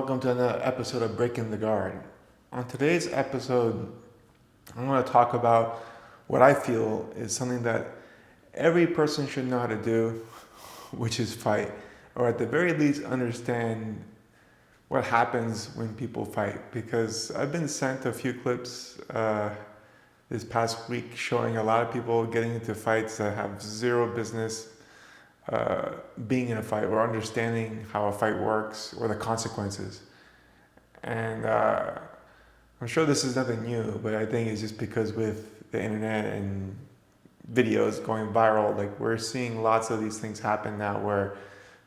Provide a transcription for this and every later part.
welcome to another episode of Breaking the Guard. On today's episode, I'm going to talk about what I feel is something that every person should know how to do, which is fight, or at the very least understand what happens when people fight. Because I've been sent a few clips this past week showing a lot of people getting into fights that have zero business being in a fight or understanding how a fight works or the consequences. And I'm sure this is nothing new, but I think it's just because with the internet and videos going viral, like we're seeing lots of these things happen now where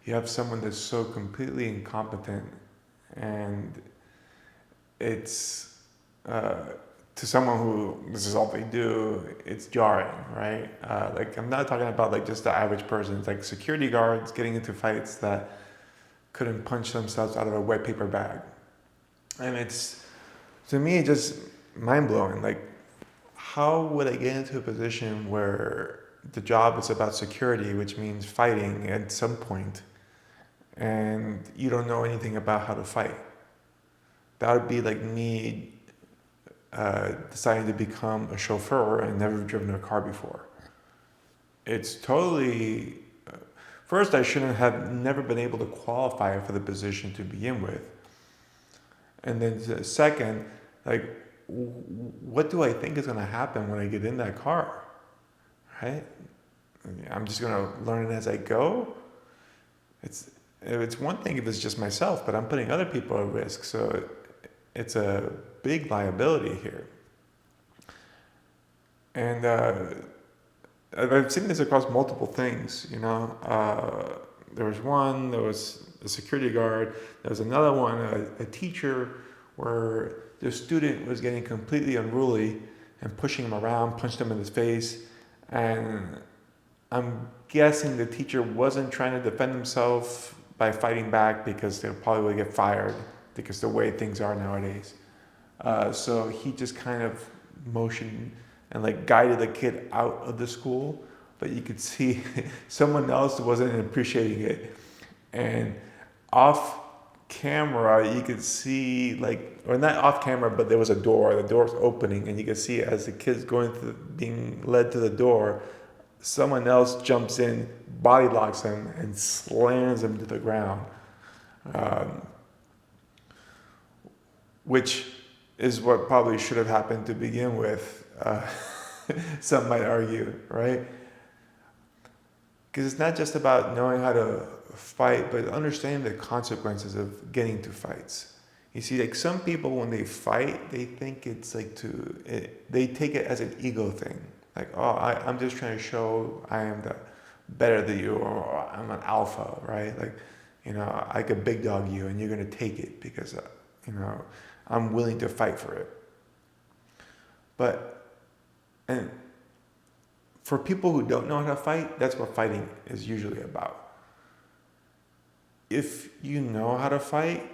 you have someone that's so completely incompetent and it's to someone who this is all they do, it's jarring, right? Like I'm not talking about like just the average person. It's like security guards getting into fights that couldn't punch themselves out of a wet paper bag, and it's to me just mind blowing. Like, how would I get into a position where the job is about security, which means fighting at some point, and you don't know anything about how to fight? That would be like me deciding to become a chauffeur and never driven a car before. It's totally. First, I shouldn't have never been able to qualify for the position to begin with. And then second, like, what do I think is going to happen when I get in that car? Right? I'm just going to learn it as I go. It's one thing if it's just myself, but I'm putting other people at risk. So it's a big liability here. And I've seen this across multiple things, you know. There was a security guard, there was another one, a teacher, where the student was getting completely unruly and pushing him around, punched him in his face. And I'm guessing the teacher wasn't trying to defend himself by fighting back because they probably would get fired because the way things are nowadays. So he just kind of motioned and like guided the kid out of the school, but you could see someone else wasn't appreciating it. And off camera, you could see like, or not off camera, but there was a door, the door's opening, and you could see as the kid's being led to the door, someone else jumps in, body locks him, and slams him to the ground. Which is what probably should have happened to begin with, some might argue, right? Because it's not just about knowing how to fight, but understanding the consequences of getting to fights. You see, like some people, when they fight, they think it's like they take it as an ego thing. Like, oh, I'm just trying to show I am the better than you, or I'm an alpha, right? Like, you know, I could big dog you and you're going to take it because, you know, I'm willing to fight for it. And for people who don't know how to fight, that's what fighting is usually about. If you know how to fight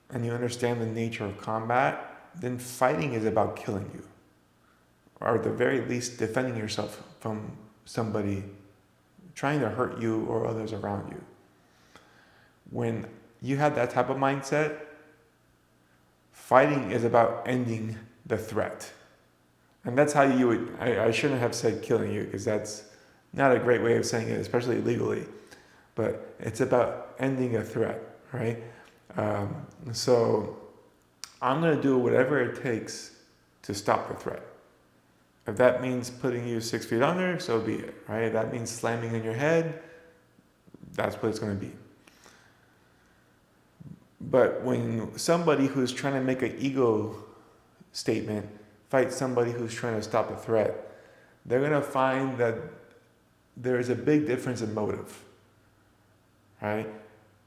and you understand the nature of combat, then fighting is about killing you, or at the very least defending yourself from somebody trying to hurt you or others around you. When you have that type of mindset, fighting is about ending the threat. And that's how you would, I shouldn't have said killing you, because that's not a great way of saying it, especially legally. But it's about ending a threat, right? So I'm going to do whatever it takes to stop the threat. If that means putting you 6 feet under, so be it, right? If that means slamming in your head, that's what it's going to be. But when somebody who's trying to make an ego statement fights somebody who's trying to stop a threat, they're going to find that there is a big difference in motive, right?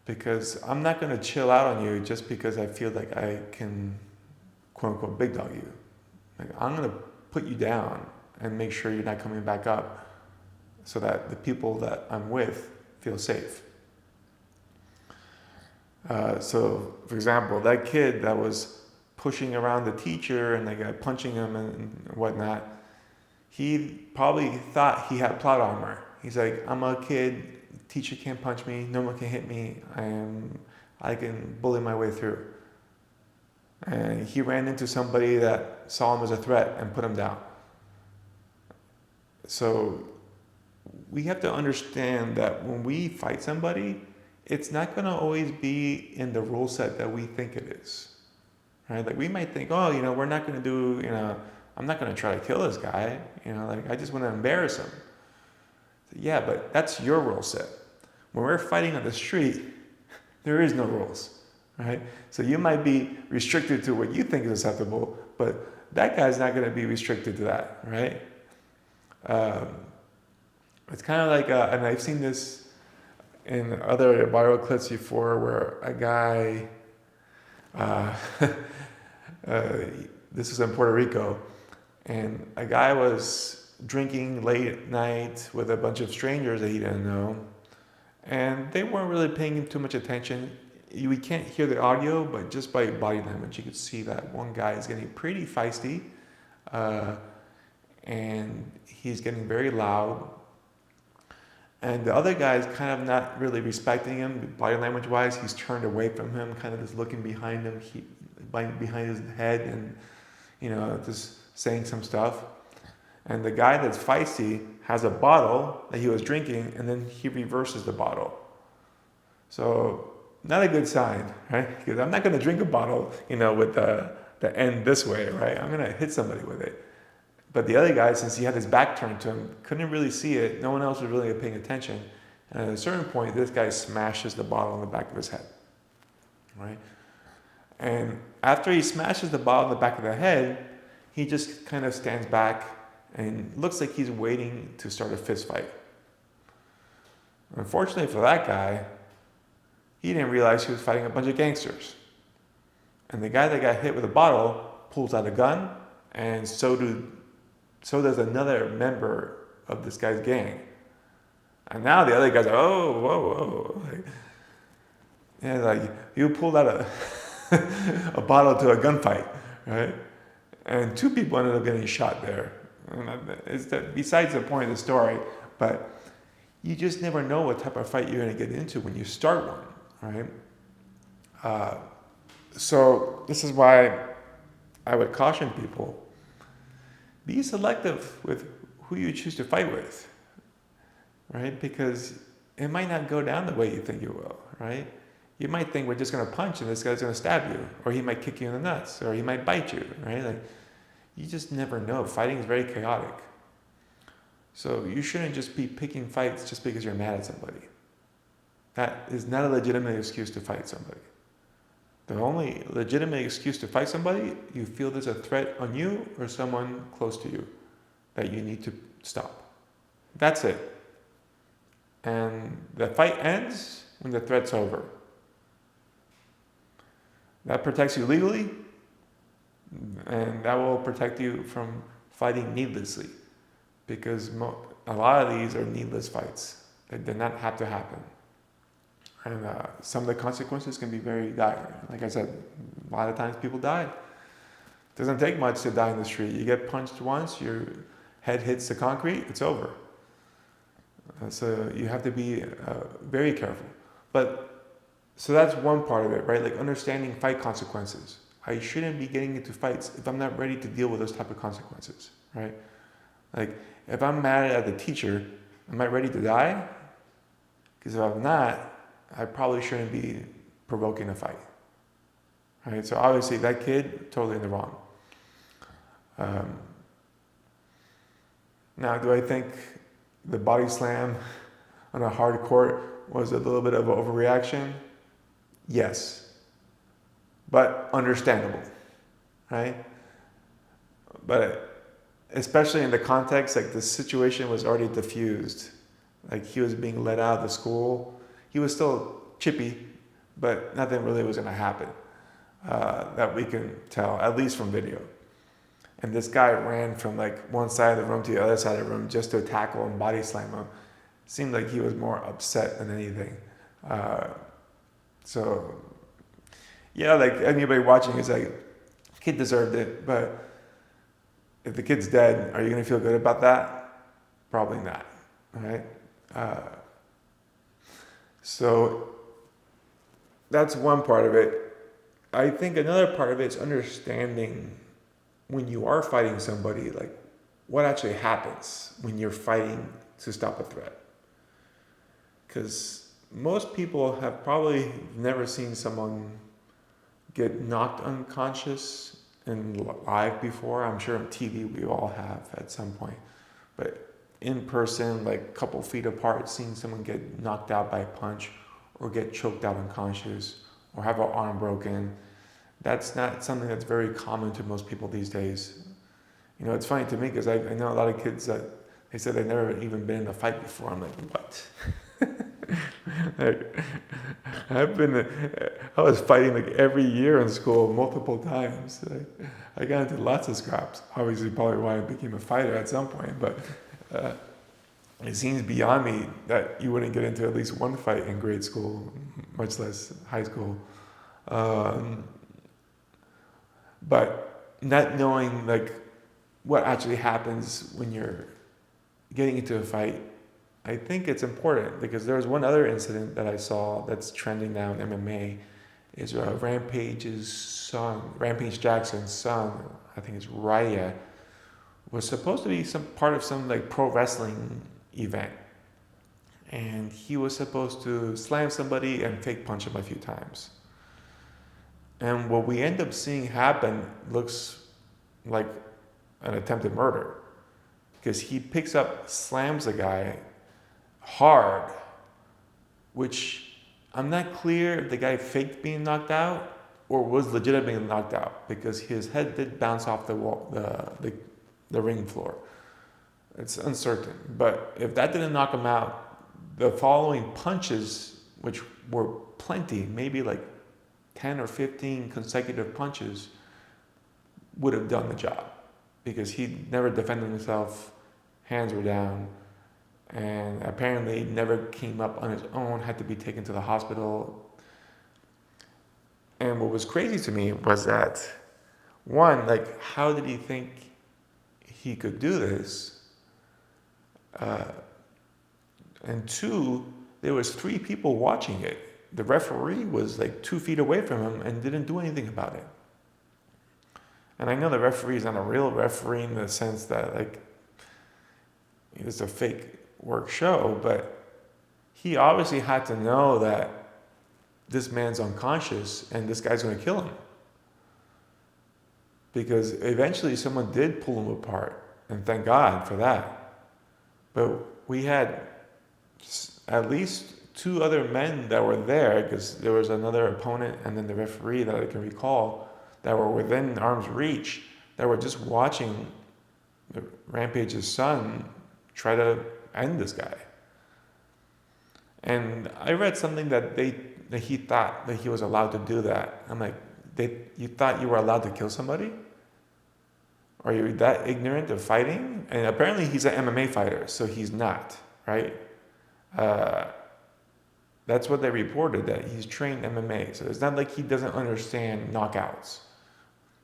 Because I'm not going to chill out on you just because I feel like I can, quote unquote, big dog you. Like, I'm going to put you down and make sure you're not coming back up so that the people that I'm with feel safe. So, for example, that kid that was pushing around the teacher and the guy punching him and whatnot, he probably thought he had plot armor. He's like, I'm a kid, teacher can't punch me, no one can hit me, I can bully my way through. and he ran into somebody that saw him as a threat and put him down. So we have to understand that when we fight somebody, it's not going to always be in the rule set that we think it is, right? Like we might think, oh, we're not going to do, I'm not going to try to kill this guy, like I just want to embarrass him. So, yeah, but that's your rule set. When we're fighting on the street, there is no rules, right? So you might be restricted to what you think is acceptable, but that guy's not going to be restricted to that, right? It's kind of like, and I've seen this in other viral clips before, where a guy, this was in Puerto Rico, and a guy was drinking late at night with a bunch of strangers that he didn't know, and they weren't really paying too much attention. We can't hear the audio, but just by body language, you could see that one guy is getting pretty feisty, and he's getting very loud. And the other guy's kind of not really respecting him, body language wise. He's turned away from him, kind of just looking behind him, behind his head, and just saying some stuff. And the guy that's feisty has a bottle that he was drinking, and then he reverses the bottle. So not a good sign, right? Because I'm not going to drink a bottle, with the end this way, right? I'm going to hit somebody with it. But the other guy, since he had his back turned to him, couldn't really see it. No one else was really paying attention. And at a certain point, this guy smashes the bottle in the back of his head, right? And after he smashes the bottle in the back of the head, he just kind of stands back and looks like he's waiting to start a fist fight. Unfortunately for that guy, he didn't realize he was fighting a bunch of gangsters. And the guy that got hit with a bottle pulls out a gun, and so does another member of this guy's gang. And now the other guy's like, oh, whoa. Like you pulled out a bottle to a gunfight, right? And 2 people ended up getting shot there. And besides the point of the story, but you just never know what type of fight you're going to get into when you start one, right? So this is why I would caution people, be selective with who you choose to fight with, right? Because it might not go down the way you think it will, right? You might think we're just going to punch and this guy's going to stab you, or he might kick you in the nuts, or he might bite you, right? Like, you just never know. Fighting is very chaotic. So you shouldn't just be picking fights just because you're mad at somebody. That is not a legitimate excuse to fight somebody. The only legitimate excuse to fight somebody, you feel there's a threat on you or someone close to you that you need to stop. That's it. And the fight ends when the threat's over. That protects you legally, and that will protect you from fighting needlessly, because a lot of these are needless fights. They did not have to happen. And some of the consequences can be very dire. Like I said, a lot of times people die. It doesn't take much to die in the street. You get punched once, your head hits the concrete, it's over. So you have to be very careful. So that's one part of it, right? Like understanding fight consequences. I shouldn't be getting into fights if I'm not ready to deal with those type of consequences, right? Like if I'm mad at the teacher, am I ready to die? Because if I'm not, I probably shouldn't be provoking a fight, right? So obviously that kid, totally in the wrong. Now, do I think the body slam on a hard court was a little bit of an overreaction? Yes, but understandable, right? But especially in the context, like the situation was already diffused. Like he was being let out of the school. He was still chippy, but nothing really was going to happen that we can tell, at least from video. And this guy ran from like one side of the room to the other side of the room just to tackle and body slam him. Seemed like he was more upset than anything. So, yeah, like anybody watching is like, kid deserved it, but if the kid's dead, are you going to feel good about that? Probably not, right? So that's one part of it. I think another part of it is understanding when you are fighting somebody, like what actually happens when you're fighting to stop a threat. Because most people have probably never seen someone get knocked unconscious in live before. I'm sure on TV we all have at some point. But in person, like a couple feet apart, seeing someone get knocked out by a punch or get choked out unconscious or have an arm broken, that's not something that's very common to most people these days. You know, it's funny to me because I know a lot of kids that they said they've never even been in a fight before. I'm like, what? Like, I was fighting like every year in school multiple times. I got into lots of scraps. Obviously, probably why I became a fighter at some point, but it seems beyond me that you wouldn't get into at least one fight in grade school, much less high school. But not knowing like what actually happens when you're getting into a fight, I think it's important because there was one other incident that I saw that's trending now in MMA. Is Rampage Jackson's son, I think it's Raya, was supposed to be some part of some like pro wrestling event, and he was supposed to slam somebody and fake punch him a few times. And what we end up seeing happen looks like an attempted murder because he picks up, slams a guy hard, which I'm not clear if the guy faked being knocked out or was legitimately being knocked out because his head did bounce off the wall, the ring floor. It's uncertain, but if that didn't knock him out, the following punches, which were plenty, maybe like 10 or 15 consecutive punches, would have done the job because he never defended himself, hands were down, and apparently never came up on his own, had to be taken to the hospital. And what was crazy to me was that, one, like, how did he think he could do this? And two, there was 3 people watching it. The referee was like 2 feet away from him and didn't do anything about it. And I know the referee is not a real referee in the sense that like it's a fake work show, but he obviously had to know that this man's unconscious and this guy's going to kill him. Because eventually someone did pull him apart, and thank God for that. But we had at least 2 other men that were there, because there was another opponent and then the referee that I can recall that were within arm's reach, that were just watching Rampage's son try to end this guy. And I read something that he thought that he was allowed to do that. I'm like, you thought you were allowed to kill somebody? Are you that ignorant of fighting? And apparently he's an MMA fighter, so he's not, right? That's what they reported, that he's trained MMA. So it's not like he doesn't understand knockouts,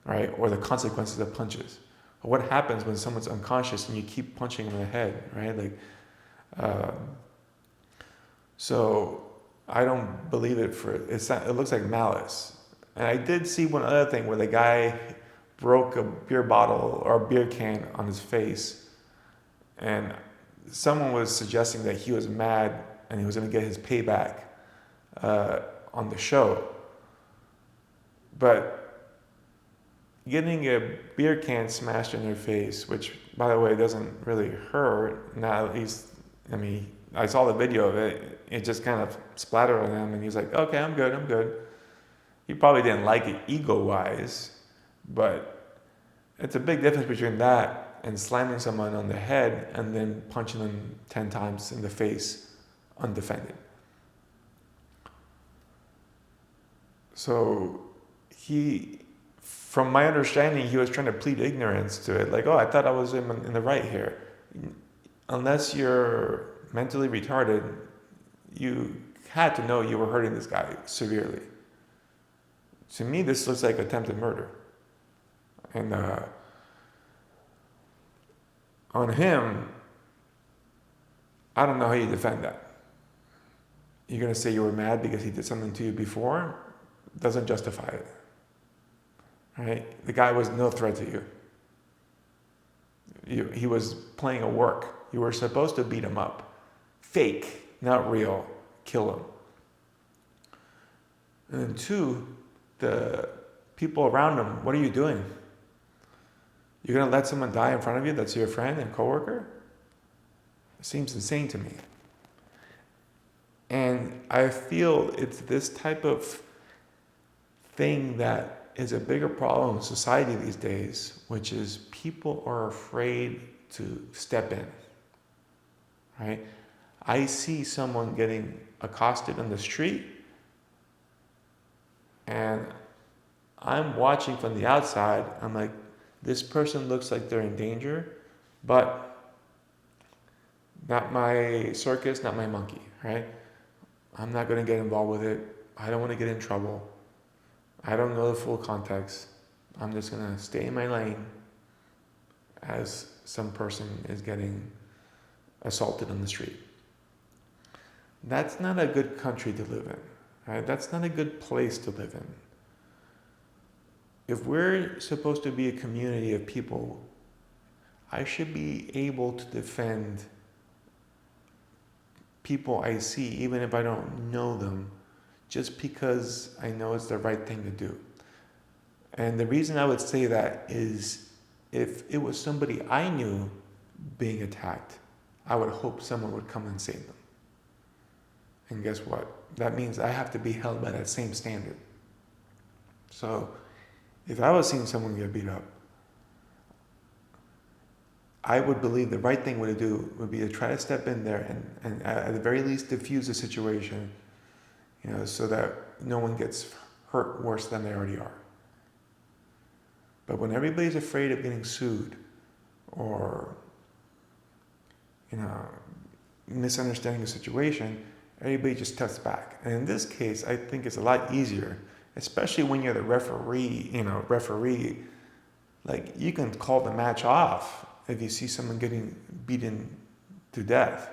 right? Or the consequences of punches. But what happens when someone's unconscious and you keep punching them in the head, right? Like, so I don't believe it it looks like malice. And I did see one other thing where the guy broke a beer bottle or a beer can on his face, and someone was suggesting that he was mad and he was going to get his payback on the show. But getting a beer can smashed in your face, which by the way doesn't really hurt, now at least, I mean, I saw the video of it, it just kind of splattered on him and he's like, okay, I'm good. He probably didn't like it ego-wise, but it's a big difference between that and slamming someone on the head and then punching them 10 times in the face undefended. So from my understanding, he was trying to plead ignorance to it. Like, oh, I thought I was in the right here. Unless you're mentally retarded, you had to know you were hurting this guy severely. To me, this looks like attempted murder. And on him, I don't know how you defend that. You're going to say you were mad because he did something to you before? Doesn't justify it. right? The guy was no threat to you. He was playing a work. You were supposed to beat him up. Fake, not real. Kill him. And then two, the people around him, what are you doing? You're going to let someone die in front of you that's your friend and coworker? It seems insane to me. And I feel it's this type of thing that is a bigger problem in society these days, which is people are afraid to step in, right? I see someone getting accosted on the street, and I'm watching from the outside. I'm like, this person looks like they're in danger, but not my circus, not my monkey, right? I'm not going to get involved with it. I don't want to get in trouble. I don't know the full context. I'm just going to stay in my lane as some person is getting assaulted on the street. That's not a good country to live in, right? That's not a good place to live in. If we're supposed to be a community of people, I should be able to defend people I see, even if I don't know them, just because I know it's the right thing to do. And the reason I would say that is if it was somebody I knew being attacked, I would hope someone would come and save them. And guess what? That means I have to be held by that same standard. So if I was seeing someone get beat up, I would believe the right thing to do would be to try to step in there and at the very least diffuse the situation, so that no one gets hurt worse than they already are. But when everybody's afraid of getting sued or, misunderstanding the situation, everybody just steps back. And in this case, I think it's a lot easier, especially when you're the referee, like you can call the match off if you see someone getting beaten to death.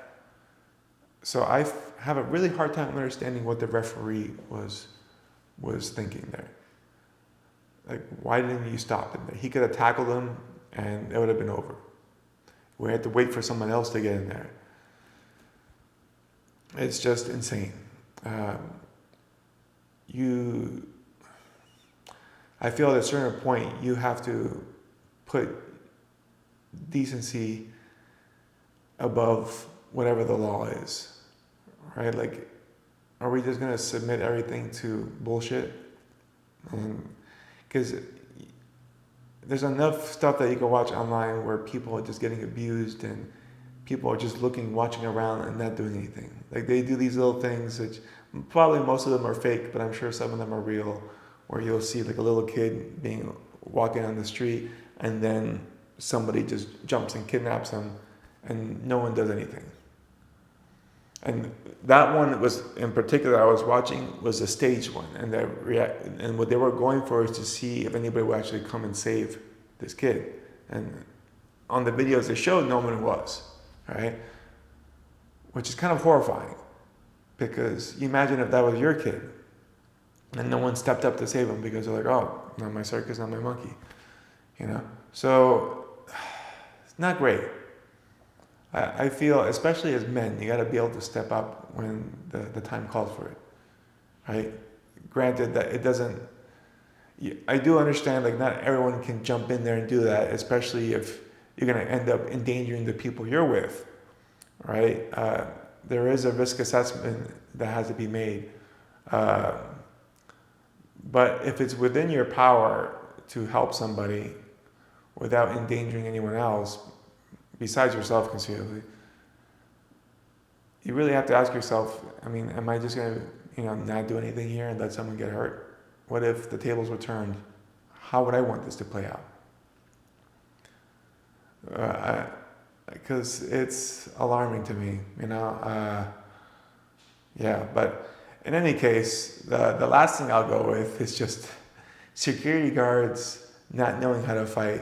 So I have a really hard time understanding what the referee was thinking there. Like, why didn't you stop him there? He could have tackled him and it would have been over. We had to wait for someone else to get in there. It's just insane. I feel at a certain point you have to put decency above whatever the law is, right? Like, are we just going to submit everything to bullshit? Because there's enough stuff that you can watch online where people are just getting abused and people are just watching around and not doing anything. Like, they do these little things, which probably most of them are fake, but I'm sure some of them are real, where you'll see like a little kid walking on the street and then somebody just jumps and kidnaps him and no one does anything. And that one was, in particular, I was watching, was a staged one. And what they were going for is to see if anybody would actually come and save this kid. And on the videos they showed, no one was, right? Which is kind of horrifying, because you imagine if that was your kid and no one stepped up to save him because they're like, oh, not my circus, not my monkey, So it's not great. I feel, especially as men, you got to be able to step up when the time calls for it, right? Granted that it doesn't, I do understand, like, not everyone can jump in there and do that, especially if you're going to end up endangering the people you're with, right? There is a risk assessment that has to be made. But if it's within your power to help somebody without endangering anyone else, besides yourself conceivably, you really have to ask yourself, am I just going to, not do anything here and let someone get hurt? What if the tables were turned? How would I want this to play out? Because it's alarming to me, but in any case, the last thing I'll go with is just security guards not knowing how to fight.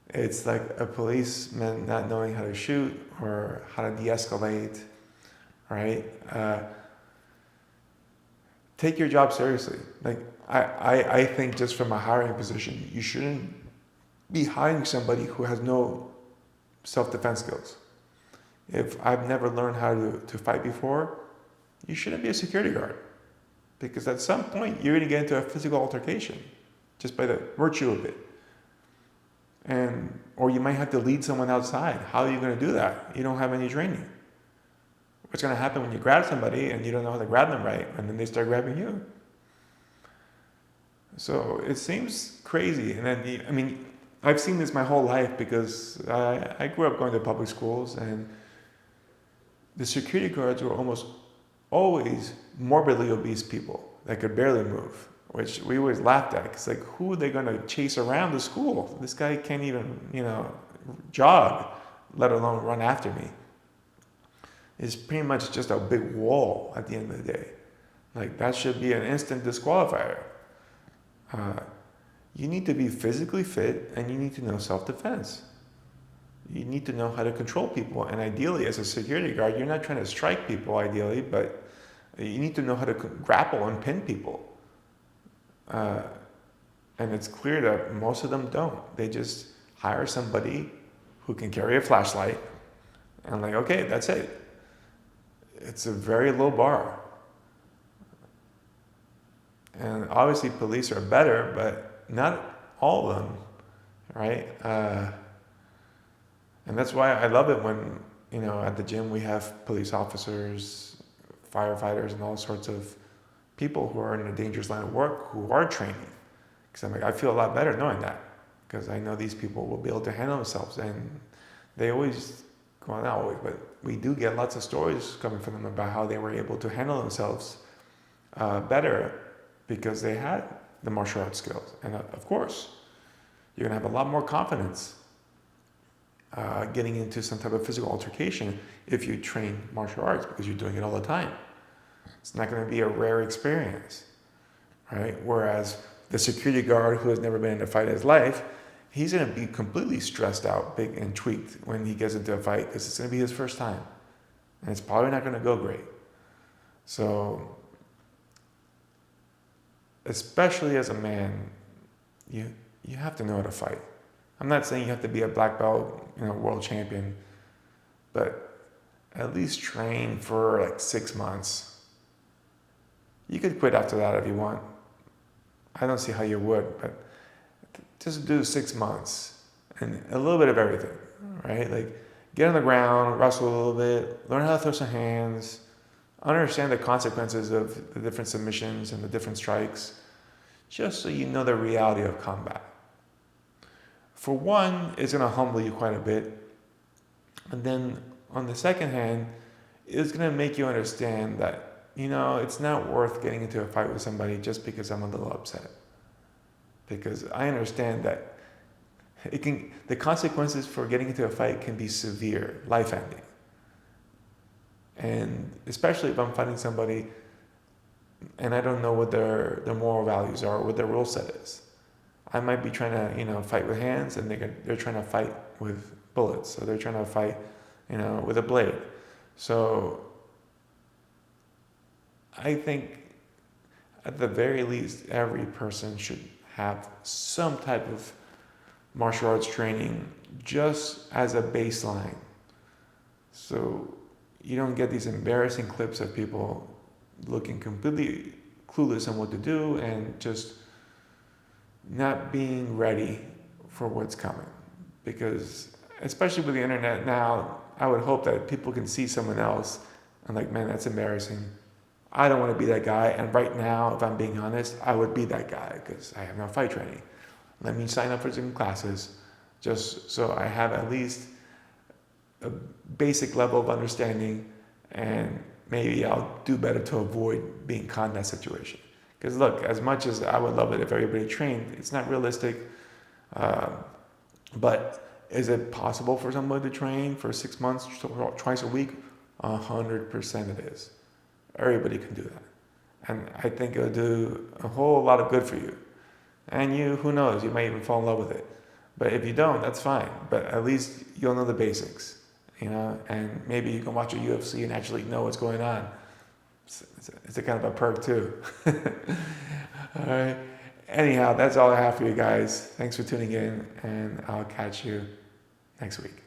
It's like a policeman not knowing how to shoot or how to de-escalate, right? take your job seriously. Like I think just from a hiring position, you shouldn't be hiring somebody who has no self-defense skills. If I've never learned how to fight before, you shouldn't be a security guard. Because at some point you're going to get into a physical altercation just by the virtue of it. Or you might have to lead someone outside. How are you going to do that? You don't have any training. What's going to happen when you grab somebody and you don't know how to grab them right, and then they start grabbing you? So it seems crazy. And then, I mean, I've seen this my whole life because I grew up going to public schools, and the security guards were almost always morbidly obese people that could barely move, which we always laughed at. It's like, who are they going to chase around the school? This guy can't even, jog, let alone run after me. It's pretty much just a big wall at the end of the day. Like, that should be an instant disqualifier. You need to be physically fit, and you need to know self-defense. You need to know how to control people, and ideally, as a security guard, you're not trying to strike people ideally, but you need to know how to grapple and pin people. And it's clear that most of them don't. They just hire somebody who can carry a flashlight, and like, okay, that's it. It's a very low bar. And obviously police are better, but not all of them, right? And that's why I love it when, at the gym we have police officers, firefighters, and all sorts of people who are in a dangerous line of work who are training. Because I'm like, I feel a lot better knowing that, because I know these people will be able to handle themselves. And they always, well, not always, but we do get lots of stories coming from them about how they were able to handle themselves better because they had the martial arts skills. And of course, you're going to have a lot more confidence getting into some type of physical altercation if you train martial arts, because you're doing it all the time. It's not going to be a rare experience, right? Whereas the security guard who has never been in a fight in his life, he's going to be completely stressed out, big and tweaked when he gets into a fight, because it's going to be his first time. And it's probably not going to go great. So, especially as a man, you have to know how to fight. I'm not saying you have to be a black belt, world champion, but at least train for like 6 months. You could quit after that if you want. I don't see how you would, but just do 6 months and a little bit of everything, right? Like, get on the ground, wrestle a little bit, learn how to throw some hands, understand the consequences of the different submissions and the different strikes, just so you know the reality of combat. For one, it's going to humble you quite a bit. And then on the second hand, it's going to make you understand that, it's not worth getting into a fight with somebody just because I'm a little upset. Because I understand that the consequences for getting into a fight can be severe, life-ending. And especially if I'm fighting somebody and I don't know what their moral values are, what their rule set is. I might be trying to, fight with hands, and they're trying to fight with bullets. So they're trying to fight, with a blade. So I think at the very least, every person should have some type of martial arts training just as a baseline. So you don't get these embarrassing clips of people looking completely clueless on what to do and just not being ready for what's coming. Because especially with the internet now, I would hope that people can see someone else and like, man, that's embarrassing. I don't want to be that guy. And right now, if I'm being honest, I would be that guy because I have no fight training. Let me sign up for some classes just so I have at least a basic level of understanding, and maybe I'll do better to avoid being caught in that situation. Because look, as much as I would love it if everybody trained, it's not realistic. But is it possible for someone to train for 6 months, twice a week? 100% it is. Everybody can do that. And I think it'll do a whole lot of good for you. And you, who knows, you might even fall in love with it. But if you don't, that's fine. But at least you'll know the basics, and maybe you can watch a UFC and actually know what's going on. it's a kind of a perk too. All right. Anyhow, that's all I have for you guys. Thanks for tuning in, and I'll catch you next week.